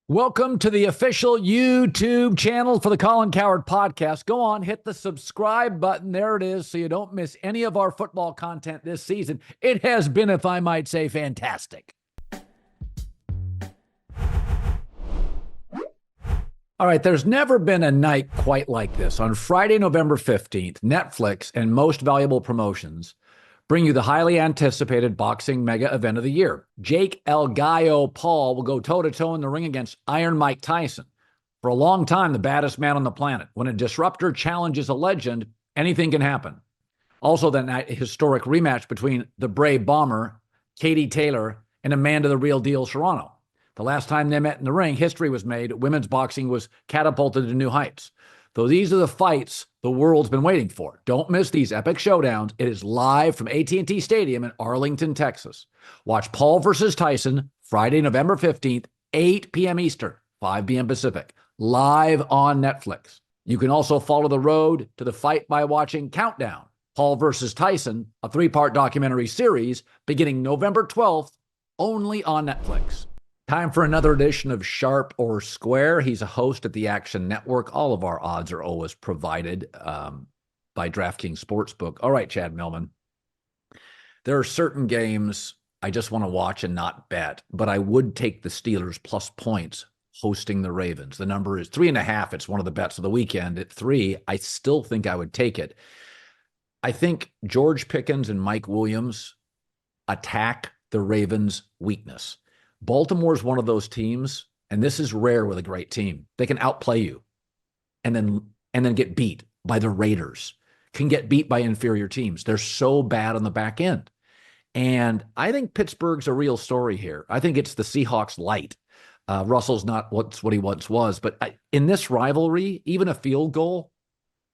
Welcome to the official YouTube channel for the Colin Cowherd podcast. Go on, hit the subscribe button. There it is, so you don't miss any of our football content this season. It has been, if I might say, fantastic. All right, there's never been a night quite like this. On Friday, November 15th, Netflix and Most Valuable Promotions bring you the highly anticipated boxing mega event of the year. Jake El Gallo Paul will go toe-to-toe in the ring against Iron Mike Tyson. For a long time, the baddest man on the planet. When a disruptor challenges a legend, anything can happen. Also that night, a historic rematch between the Brave Bomber, Katie Taylor, and Amanda the Real Deal Serrano. The last time they met in the ring, history was made. Women's boxing was catapulted to new heights. So these are the fights the world's been waiting for. Don't miss these epic showdowns. It is live from AT&T Stadium in Arlington, Texas. Watch Paul versus Tyson Friday, November 15th, 8 p.m. Eastern, 5 p.m. Pacific, live on Netflix. You can also follow the road to the fight by watching Countdown, Paul versus Tyson, a 3-part documentary series beginning November 12th, only on Netflix. Time for another edition of Sharp or Square. He's a host at the Action Network. All of our odds are always provided by DraftKings Sportsbook. All right, Chad Millman. There are certain games I just want to watch and not bet, but I would take the Steelers plus points hosting the Ravens. The number is 3.5. It's one of the bets of the weekend. At 3, I still think I would take it. I think George Pickens and Mike Williams attack the Ravens' weakness. Baltimore is one of those teams, and this is rare with a great team. They can outplay you and then get beat by the Raiders, can get beat by inferior teams. They're so bad on the back end. And I think Pittsburgh's a real story here. I think it's the Seahawks light. Russell's not what he once was, but in this rivalry, even a field goal,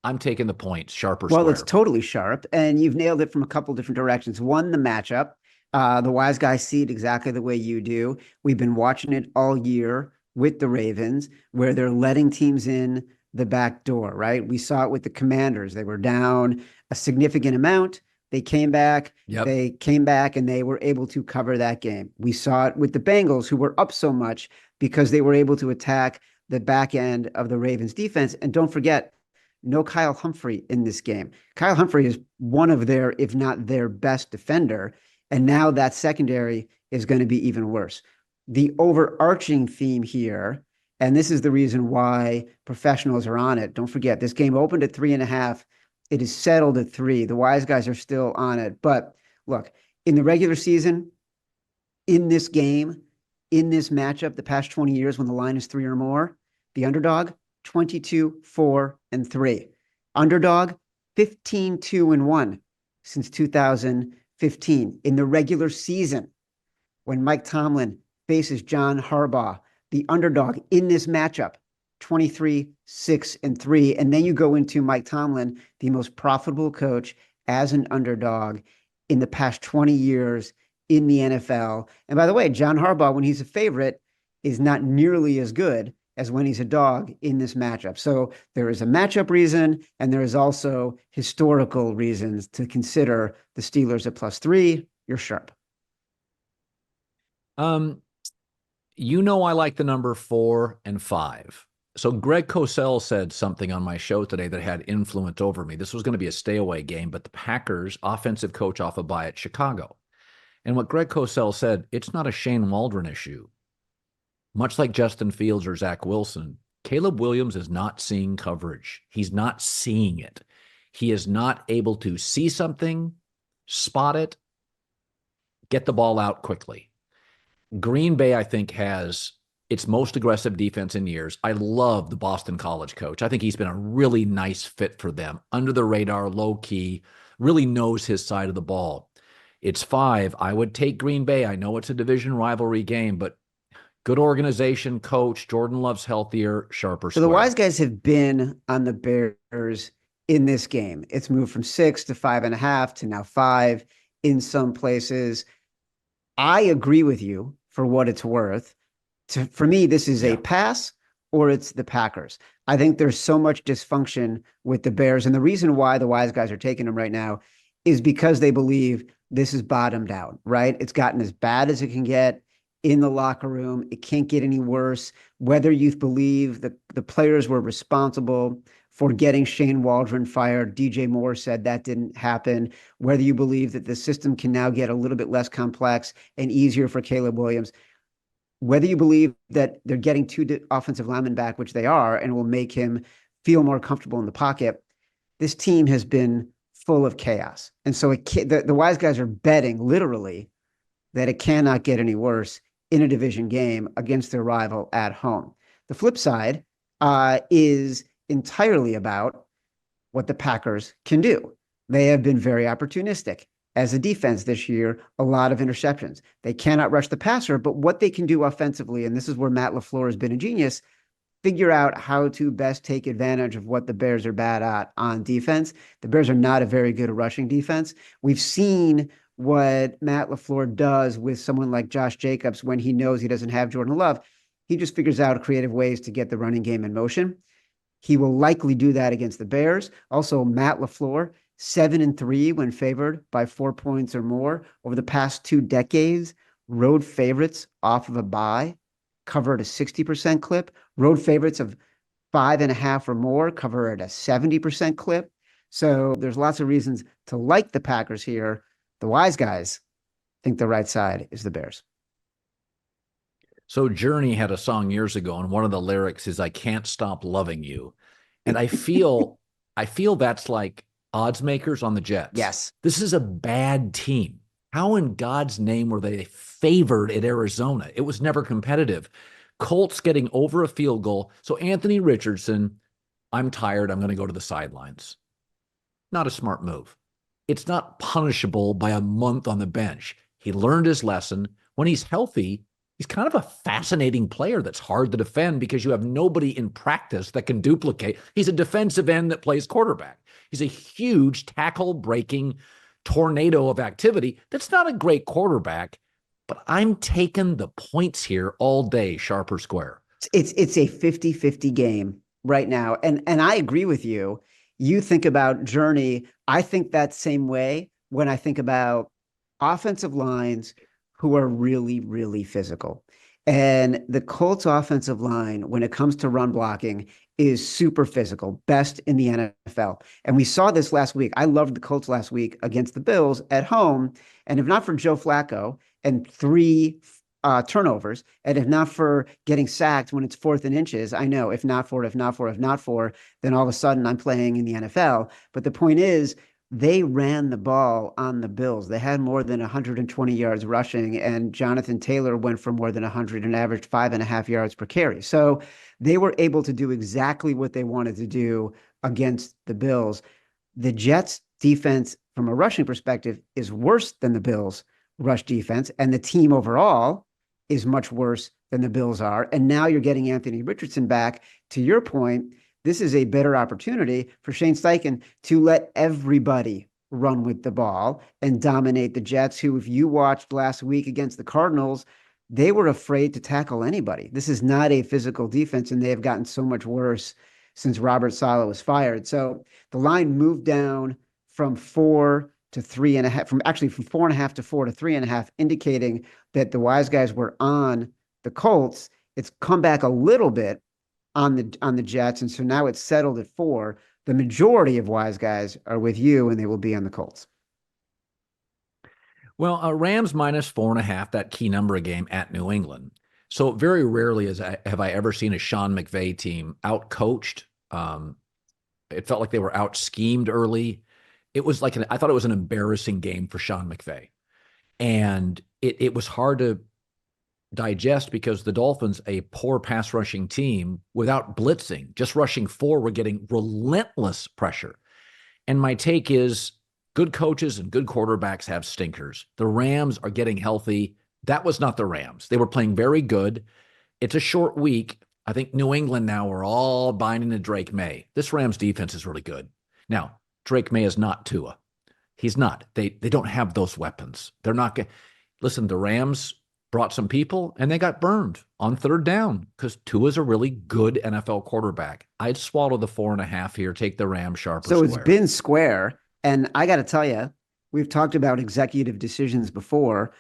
I'm taking the points, sharp or square. Well, it's totally sharp, and you've nailed it from a couple different directions. One, the matchup. The wise guys see it exactly the way you do. We've been watching it all year with the Ravens, where they're letting teams in the back door, right? We saw it with the Commanders. They were down a significant amount. They came back. Yep. They came back, and they were able to cover that game. We saw it with the Bengals, who were up so much because they were able to attack the back end of the Ravens defense. And don't forget, no Kyle Humphrey in this game. Kyle Humphrey is one of their, if not their best defender. And now that secondary is going to be even worse. The overarching theme here, and this is the reason why professionals are on it. Don't forget, this game opened at 3.5. It is settled at 3. The wise guys are still on it. But look, in the regular season, in this game, in this matchup, the past 20 years when the line is 3 or more, the underdog, 22-4-3. Underdog, 15-2-1 since 2015. In the regular season, when Mike Tomlin faces John Harbaugh, the underdog in this matchup, 23-6-3. And then you go into Mike Tomlin, the most profitable coach as an underdog in the past 20 years in the NFL. And by the way, John Harbaugh, when he's a favorite, is not nearly as good as when he's a dog in this matchup. So there is a matchup reason, and there is also historical reasons to consider the Steelers at +3. You're sharp. I like the number 4 and 5. So Greg Cosell said something on my show today that had influence over me. This was going to be a stay away game, but the Packers offensive coach off a bye at Chicago. And what Greg Cosell said, it's not a Shane Waldron issue. Much like Justin Fields or Zach Wilson, Caleb Williams is not seeing coverage. He's not seeing it. He is not able to see something, spot it, get the ball out quickly. Green Bay, I think, has its most aggressive defense in years. I love the Boston College coach. I think he's been a really nice fit for them. Under the radar, low key, really knows his side of the ball. It's 5. I would take Green Bay. I know it's a division rivalry game, but good organization, coach. Jordan Love's healthier, sharper. So the wise guys have been on the Bears in this game. It's moved from 6 to 5.5 to now 5 in some places. I agree with you for what it's worth. For me, this is a pass or it's the Packers. I think there's so much dysfunction with the Bears. And the reason why the wise guys are taking them right now is because they believe this is bottomed out, right? It's gotten as bad as it can get. in the locker room. It can't get any worse. Whether you believe that the players were responsible for getting Shane Waldron fired, DJ Moore said that didn't happen. Whether you believe that the system can now get a little bit less complex and easier for Caleb Williams, whether you believe that they're getting two offensive linemen back, which they are, and will make him feel more comfortable in the pocket, this team has been full of chaos. And so the wise guys are betting literally that it cannot get any worse in a division game against their rival at home. The flip side is entirely about what the Packers can do. They have been very opportunistic as a defense this year, a lot of interceptions. They cannot rush the passer, but what they can do offensively, and this is where Matt LaFleur has been a genius, figure out how to best take advantage of what the Bears are bad at on defense. The Bears are not a very good rushing defense. We've seen what Matt LaFleur does with someone like Josh Jacobs when he knows he doesn't have Jordan Love. He just figures out creative ways to get the running game in motion. He will likely do that against the Bears. Also, Matt LaFleur, 7-3 when favored by 4 points or more. Over the past 2 decades, road favorites off of a bye cover at a 60% clip. Road favorites of 5.5 or more cover at a 70% clip. So there's lots of reasons to like the Packers here. The wise guys think the right side is the Bears. So Journey had a song years ago, and one of the lyrics is "I can't stop loving you," and I feel that's like odds makers on the Jets. Yes, this is a bad team. How in God's name were they favored at Arizona? It was never competitive. Colts getting over a field goal. So Anthony Richardson, I'm tired. I'm going to go to the sidelines. Not a smart move. It's not punishable by a month on the bench. He learned his lesson. When he's healthy, he's kind of a fascinating player that's hard to defend because you have nobody in practice that can duplicate. He's a defensive end that plays quarterback. He's a huge tackle-breaking tornado of activity. That's not a great quarterback, but I'm taking the points here all day, sharp or square. It's a 50-50 game right now. And I agree with you. You think about Journey. I think that same way when I think about offensive lines who are really, really physical. And the Colts offensive line, when it comes to run blocking, is super physical, best in the NFL. And we saw this last week. I loved the Colts last week against the Bills at home. And if not for Joe Flacco and 3 turnovers, and if not for getting sacked when it's 4th and inches, I know if not for, then all of a sudden I'm playing in the NFL. But the point is, they ran the ball on the Bills. They had more than 120 yards rushing, and Jonathan Taylor went for more than 100 and averaged 5.5 yards per carry. So they were able to do exactly what they wanted to do against the Bills. The Jets defense, from a rushing perspective, is worse than the Bills rush defense, and the team overall is much worse than the Bills are. And now you're getting Anthony Richardson back. To your point, this is a better opportunity for Shane Steichen to let everybody run with the ball and dominate the Jets, who, if you watched last week against the Cardinals, they were afraid to tackle anybody. This is not a physical defense, and they have gotten so much worse since Robert Saleh was fired. So the line moved down from 4 to 3.5, from 4.5 to 4 to 3.5, indicating that the wise guys were on the Colts. It's come back a little bit on the Jets, and so now it's settled at 4. The majority of wise guys are with you, and they will be on the Colts. Well, Rams minus 4.5, that key number a game at New England. So very rarely have I ever seen a Sean McVay team out-coached. It felt like they were out-schemed early. It was like I thought it was an embarrassing game for Sean McVay. And it was hard to digest because the Dolphins, a poor pass rushing team without blitzing, just rushing 4, were getting relentless pressure. And my take is good coaches and good quarterbacks have stinkers. The Rams are getting healthy. That was not the Rams. They were playing very good. It's a short week. I think New England now are all buying into Drake May. This Rams defense is really good. Now, Drake May is not Tua. He's not. They don't have those weapons. They're not going. Listen, the Rams brought some people, and they got burned on 3rd down because Tua's a really good NFL quarterback. I'd swallow the 4.5 here, take the Rams sharp or So square. It's been square, and I got to tell you, we've talked about executive decisions before.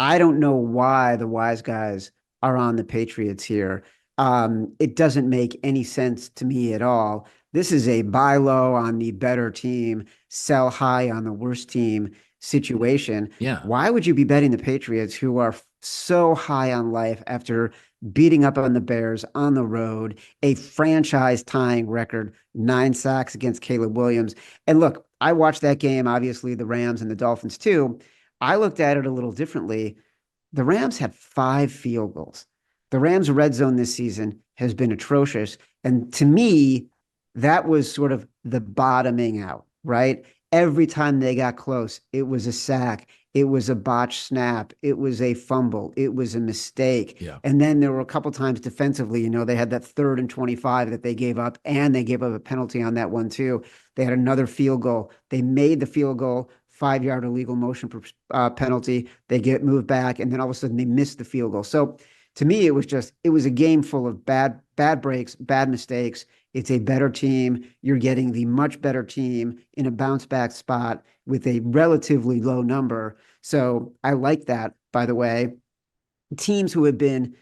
I don't know why the wise guys are on the Patriots here. It doesn't make any sense to me at all. This is a buy low on the better team, sell high on the worst team situation. Yeah. Why would you be betting the Patriots, who are so high on life after beating up on the Bears on the road, a franchise tying record, 9 sacks against Caleb Williams? And look, I watched that game, obviously, the Rams and the Dolphins too. I looked at it a little differently. The Rams had 5 field goals. The Rams' red zone this season has been atrocious. And to me, that was sort of the bottoming out, right? Every time they got close, it was a sack, it was a botched snap, it was a fumble, it was a mistake. Yeah. And then there were a couple times defensively, they had that 3rd and 25 that they gave up, and they gave up a penalty on that one too. They had another field goal. They made the field goal, 5-yard illegal motion penalty. They get moved back, and then all of a sudden they missed the field goal. So to me, it was a game full of bad breaks, bad mistakes. It's a better team. You're getting the much better team in a bounce back spot with a relatively low number. So I like that, by the way. Teams who have been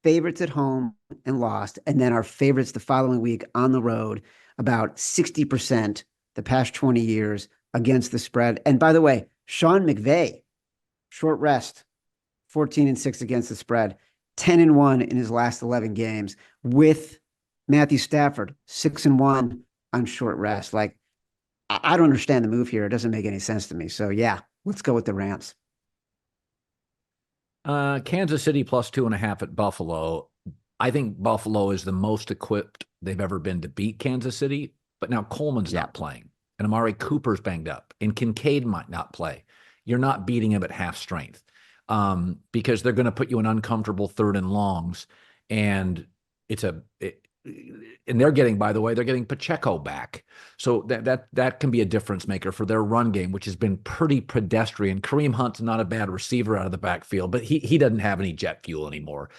favorites at home and lost, and then are favorites the following week on the road, about 60% the past 20 years against the spread. And by the way, Sean McVay, short rest, 14-6 against the spread, 10-1 in his last 11 games, with Matthew Stafford, 6-1 on short rest. Like, I don't understand the move here. It doesn't make any sense to me. So yeah, let's go with the Rams. Kansas City plus 2.5 at Buffalo. I think Buffalo is the most equipped they've ever been to beat Kansas City, but now Coleman's not playing, and Amari Cooper's banged up, and Kincaid might not play. You're not beating him at half strength, because they're going to put you in uncomfortable 3rd and longs, and and they're getting, by the way, they're getting Pacheco back. So that can be a difference maker for their run game, which has been pretty pedestrian. Kareem Hunt's not a bad receiver out of the backfield, but he doesn't have any jet fuel anymore.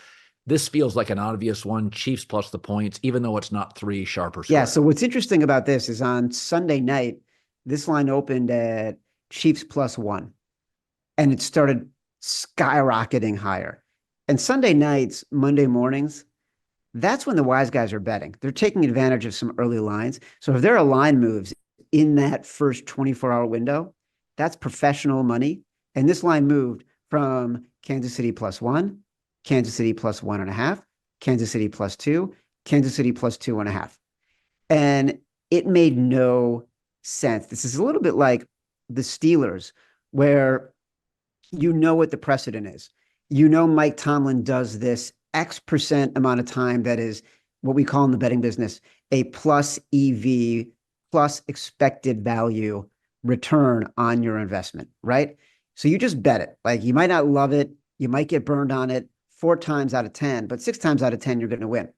This feels like an obvious one. Chiefs plus the points, even though it's not 3 sharper square. Yeah, so what's interesting about this is on Sunday night, this line opened at Chiefs +1, and it started skyrocketing higher. And Sunday nights, Monday mornings, that's when the wise guys are betting. They're taking advantage of some early lines. So if there are line moves in that first 24-hour window, that's professional money. And this line moved from Kansas City +1, Kansas City +1.5, Kansas City +2, Kansas City +2.5. And it made no sense. This is a little bit like the Steelers, where what the precedent is. Mike Tomlin does this X% amount of time, that is what we call in the betting business a plus EV, plus expected value return on your investment, right? So you just bet it. Like, you might not love it. You might get burned on it 4 times out of 10, but 6 times out of 10, you're going to win.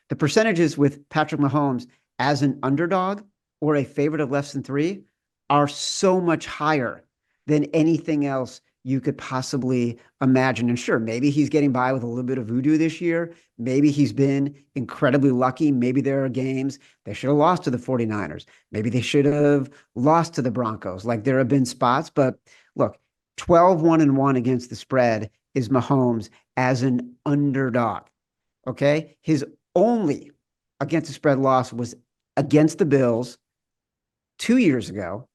The percentages with Patrick Mahomes as an underdog or a favorite of less than 3 are so much higher than anything else you could possibly imagine. And sure, maybe he's getting by with a little bit of voodoo this year. Maybe he's been incredibly lucky. Maybe there are games they should have lost to the 49ers. Maybe they should have lost to the Broncos. Like, there have been spots, but look, 12-1-1 against the spread is Mahomes as an underdog. Okay. His only against the spread loss was against the Bills 2 years ago.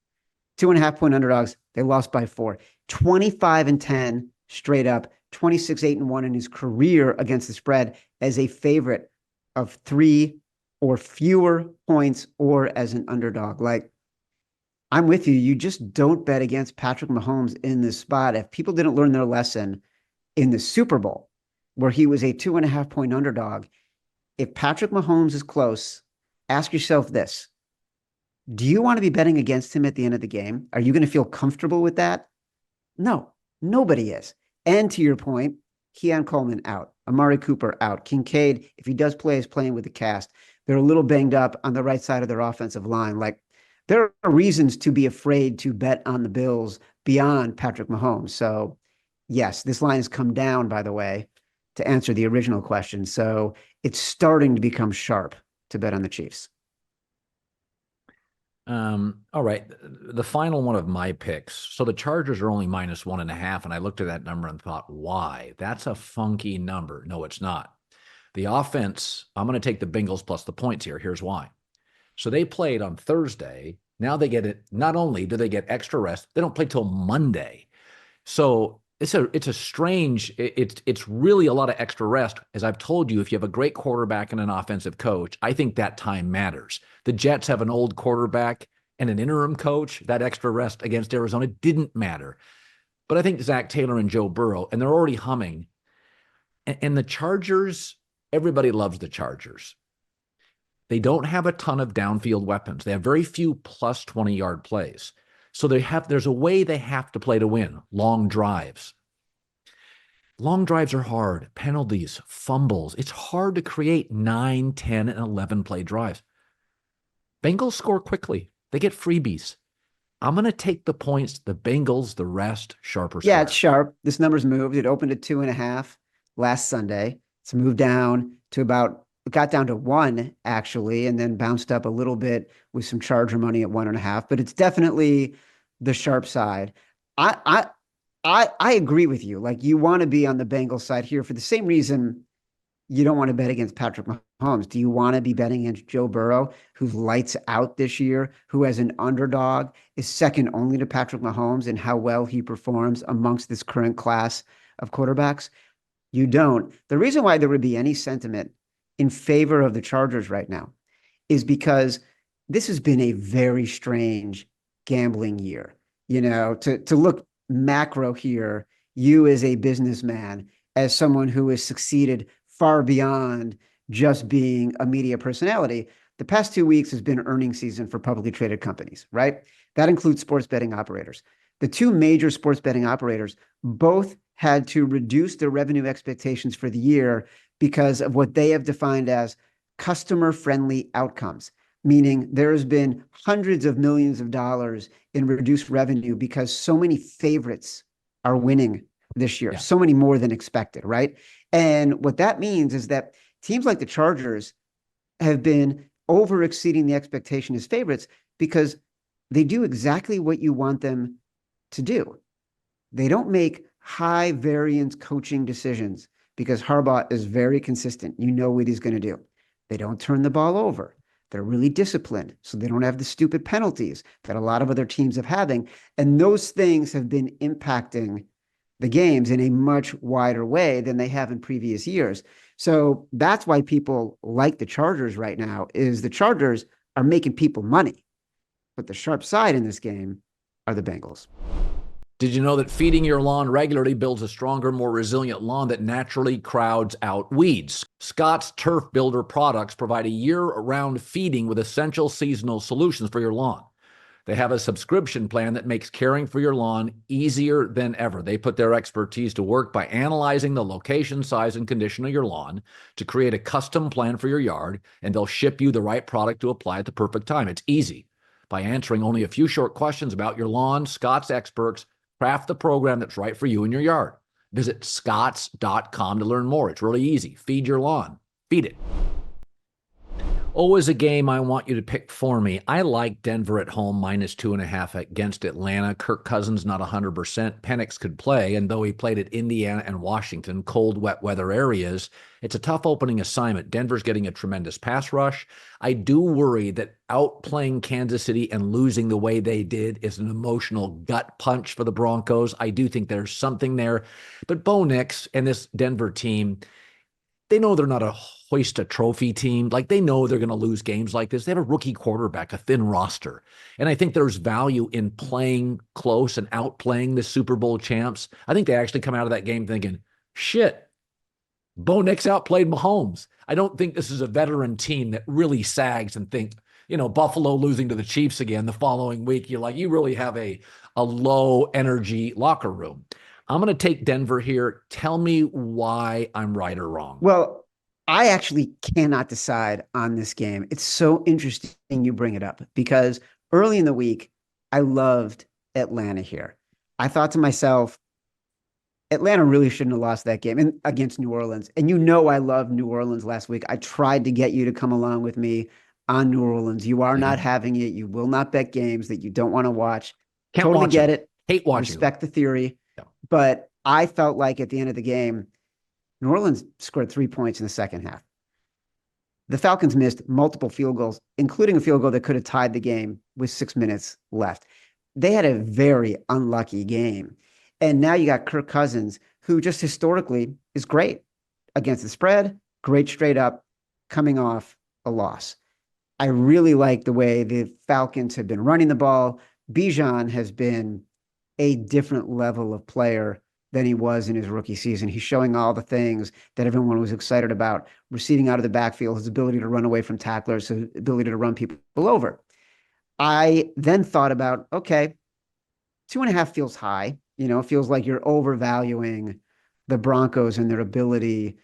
2.5-point underdogs. They lost by 4. 25-10 straight up, 26-8-1 in his career against the spread as a favorite of 3 or fewer points or as an underdog. Like, I'm with you. You just don't bet against Patrick Mahomes in this spot. If people didn't learn their lesson in the Super Bowl, where he was a 2.5-point underdog, if Patrick Mahomes is close, ask yourself this: do you want to be betting against him at the end of the game? Are you going to feel comfortable with that? No, nobody is. And to your point, Keon Coleman out, Amari Cooper out, Kincaid, if he does play, is playing with the cast. They're a little banged up on the right side of their offensive line. Like, there are reasons to be afraid to bet on the Bills beyond Patrick Mahomes. So yes, this line has come down, by the way, to answer the original question. So it's starting to become sharp to bet on the Chiefs. All right. The final one of my picks. So the Chargers are only -1.5. And I looked at that number and thought, why? That's a funky number. No, it's not. The offense, I'm going to take the Bengals plus the points here. Here's why. So they played on Thursday. Now they get it. Not only do they get extra rest, they don't play till Monday. So it's a strange, it's really a lot of extra rest. As I've told you, if you have a great quarterback and an offensive coach, I think that time matters. The Jets have an old quarterback and an interim coach. That extra rest against Arizona didn't matter. But I think Zach Taylor and Joe Burrow, and they're already humming. And the Chargers, everybody loves the Chargers. They don't have a ton of downfield weapons. They have very few plus 20-yard plays. So there's a way they have to play to win. Long drives. Long drives are hard. Penalties, fumbles. It's hard to create 9, 10, and 11 play drives. Bengals score quickly. They get freebies. I'm going to take the points. The Bengals, the rest, sharper. Yeah, it's sharp. This number's moved. It opened at 2.5 last Sunday. It's moved down to it got down to 1 actually, and then bounced up a little bit with some Charger money at 1.5. But it's definitely the sharp side. I agree with you. Like, you want to be on the Bengals side here for the same reason you don't want to bet against Patrick Mahomes. Do you want to be betting against Joe Burrow, who's lights out this year, who as an underdog is second only to Patrick Mahomes in how well he performs amongst this current class of quarterbacks? You don't. The reason why there would be any sentiment in favor of the Chargers right now is because this has been a very strange gambling year. To look macro here, you as a businessman, as someone who has succeeded far beyond just being a media personality, the past 2 weeks has been earnings season for publicly traded companies, right? That includes sports betting operators. The two major sports betting operators both had to reduce their revenue expectations for the year because of what they have defined as customer-friendly outcomes, meaning there has been hundreds of millions of dollars in reduced revenue because so many favorites are winning this year, so many more than expected, right? And what that means is that teams like the Chargers have been over exceeding the expectation as favorites because they do exactly what you want them to do. They don't make high variance coaching decisions because Harbaugh is very consistent. You know what he's going to do. They don't turn the ball over. They're really disciplined, so they don't have the stupid penalties that a lot of other teams have having. And those things have been impacting the games in a much wider way than they have in previous years. So that's why people like the Chargers right now, is the Chargers are making people money. But the sharp side in this game are the Bengals. Did you know that feeding your lawn regularly builds a stronger, more resilient lawn that naturally crowds out weeds? Scott's Turf Builder products provide a year-round feeding with essential seasonal solutions for your lawn. They have a subscription plan that makes caring for your lawn easier than ever. They put their expertise to work by analyzing the location, size, and condition of your lawn to create a custom plan for your yard, and they'll ship you the right product to apply at the perfect time. It's easy. By answering only a few short questions about your lawn, Scott's experts craft the program that's right for you in your yard. Visit scotts.com to learn more. It's really easy. Feed your lawn. Feed it. Always a game I want you to pick for me. I like Denver at home -2.5 against Atlanta. Kirk Cousins not 100%. Penix could play, and though he played at Indiana and Washington, cold, wet weather areas, it's a tough opening assignment. Denver's getting a tremendous pass rush. I do worry that outplaying Kansas City and losing the way they did is an emotional gut punch for the Broncos. I do think there's something there. But Bo Nix and this Denver team, they know they're not a hoist a trophy team. Like, they know they're going to lose games like this. They have a rookie quarterback, a thin roster. And I think there's value in playing close and outplaying the Super Bowl champs. I think they actually come out of that game thinking, shit, Bo Nix outplayed Mahomes. I don't think this is a veteran team that really sags and think, Buffalo losing to the Chiefs again the following week. You really have a low energy locker room. I'm going to take Denver here. Tell me why I'm right or wrong. Well, I actually cannot decide on this game. It's so interesting you bring it up because early in the week, I loved Atlanta here. I thought to myself, Atlanta really shouldn't have lost that game against New Orleans. And I loved New Orleans last week. I tried to get you to come along with me on New Orleans. You are not Mhm. having it. You will not bet games that you don't want to watch. Can't Totally watch get them. it. Hate watching them. Respect the theory. Yeah. But I felt like at the end of the game, New Orleans scored 3 points in the second half. The Falcons missed multiple field goals, including a field goal that could have tied the game with 6 minutes left. They had a very unlucky game. And now you got Kirk Cousins, who just historically is great against the spread, great straight up, coming off a loss. I really like the way the Falcons have been running the ball. Bijan has been a different level of player than he was in his rookie season. He's showing all the things that everyone was excited about, receiving out of the backfield, his ability to run away from tacklers, his ability to run people over. I then thought about, okay, 2.5 feels high. It feels like you're overvaluing the Broncos and their ability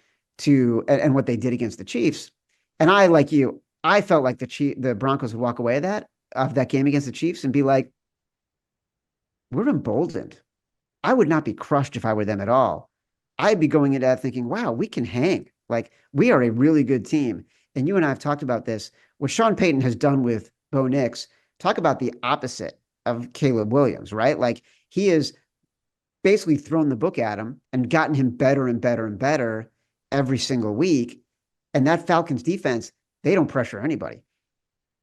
and what they did against the Chiefs. And I, like you, I felt like the Broncos would walk away of that game against the Chiefs and be like, we're emboldened. I would not be crushed if I were them at all. I'd be going into that thinking, wow, we can hang. Like, we are a really good team. And you and I have talked about this. What Sean Payton has done with Bo Nix, talk about the opposite of Caleb Williams, right? Like, he has basically thrown the book at him and gotten him better and better and better every single week. And that Falcons defense, they don't pressure anybody.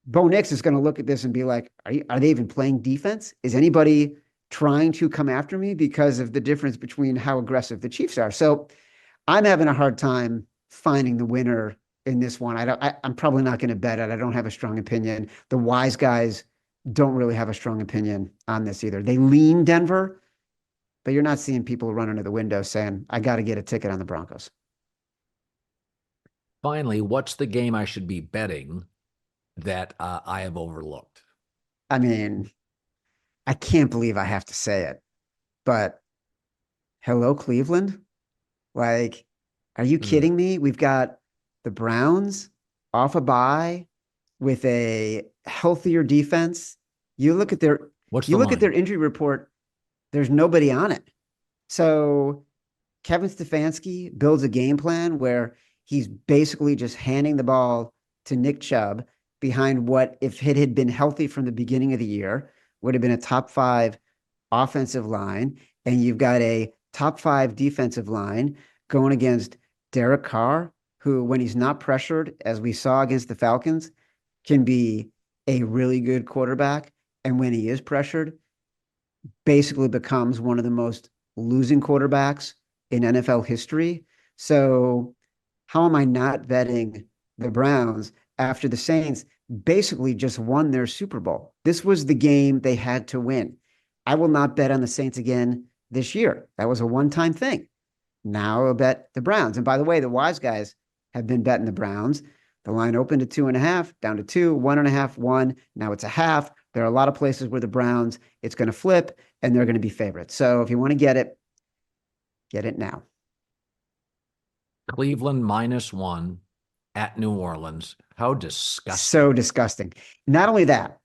Bo Nix is going to look at this and be like, are they even playing defense? Is anybody trying to come after me because of the difference between how aggressive the Chiefs are? So I'm having a hard time finding the winner in this one. I'm probably not going to bet it. I don't have a strong opinion. The wise guys don't really have a strong opinion on this either. They lean Denver, but you're not seeing people run under the window saying, I got to get a ticket on the Broncos. Finally, what's the game I should be betting that I have overlooked? I mean, I can't believe I have to say it, but hello, Cleveland. Like, are you kidding me? We've got the Browns off a bye with a healthier defense. You look at their What's you the look line? at their injury report, there's nobody on it. So Kevin Stefanski builds a game plan where he's basically just handing the ball to Nick Chubb behind what, if it had been healthy from the beginning of the year, would have been a top 5 offensive line. And you've got a top 5 defensive line going against Derek Carr, who, when he's not pressured, as we saw against the Falcons, can be a really good quarterback. And when he is pressured, basically becomes one of the most losing quarterbacks in NFL history. So how am I not betting the Browns after the Saints basically just won their Super Bowl? This was the game they had to win. I will not bet on the Saints again this year. That was a one-time thing. Now I'll bet the Browns. And by the way, the wise guys have been betting the Browns. The line opened at 2.5, down to 2, 1.5, 1. Now it's a half. There are a lot of places where the Browns, it's going to flip and they're going to be favorites. So if you want to get it now. Cleveland -1 at New Orleans. How disgusting. So disgusting. Not only that,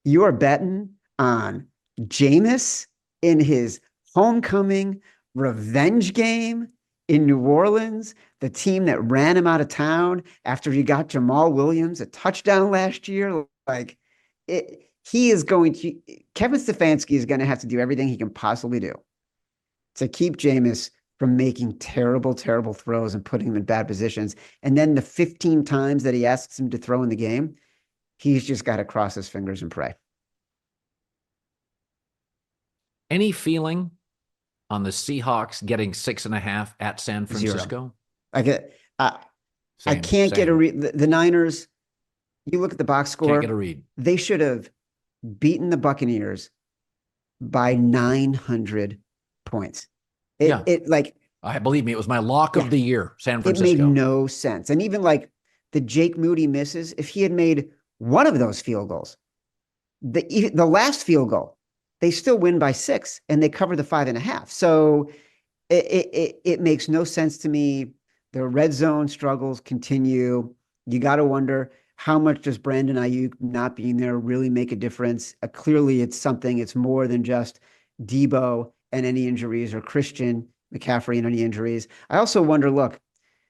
you are betting on Jameis in his homecoming revenge game in New Orleans, the team that ran him out of town after he got Jamal Williams a touchdown last year. Like, Kevin Stefanski is going to have to do everything he can possibly do to keep Jameis from making terrible, terrible throws and putting him in bad positions. And then the 15 times that he asks him to throw in the game, he's just got to cross his fingers and pray. Any feeling on the Seahawks getting 6.5 at San Francisco? Zero. I can't get a read. The Niners, you look at the box score. Can't get a read. They should have beaten the Buccaneers by 900 points. Believe me, it was my lock of the year, San Francisco. It made no sense. And even like the Jake Moody misses, if he had made one of those field goals, the last field goal, they still win by 6 and they cover the 5.5. So it makes no sense to me. The red zone struggles continue. You got to wonder, how much does Brandon Ayuk not being there really make a difference? Clearly, it's more than just Debo and any injuries, or Christian McCaffrey and any injuries. I also wonder, look,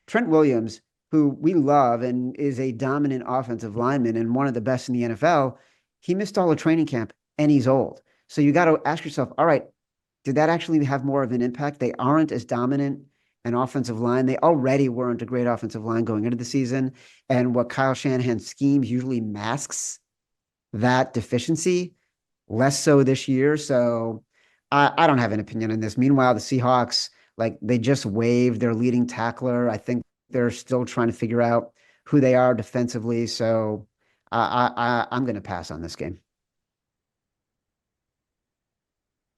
Trent Williams, who we love and is a dominant offensive lineman and one of the best in the NFL, he missed all of training camp and he's old. So you got to ask yourself, all right, did that actually have more of an impact? They aren't as dominant an offensive line. They already weren't a great offensive line going into the season. And what Kyle Shanahan schemes usually masks that deficiency, less so this year. So I don't have an opinion on this. Meanwhile, the Seahawks, like they just waived their leading tackler. I think they're still trying to figure out who they are defensively. So I'm going to pass on this game.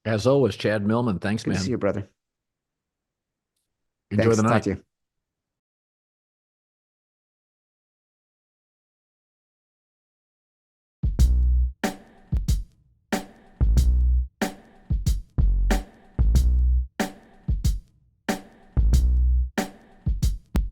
As always, Chad Millman. Thanks, Good man. to see you, brother. Enjoy Thanks. the Talk night. to you.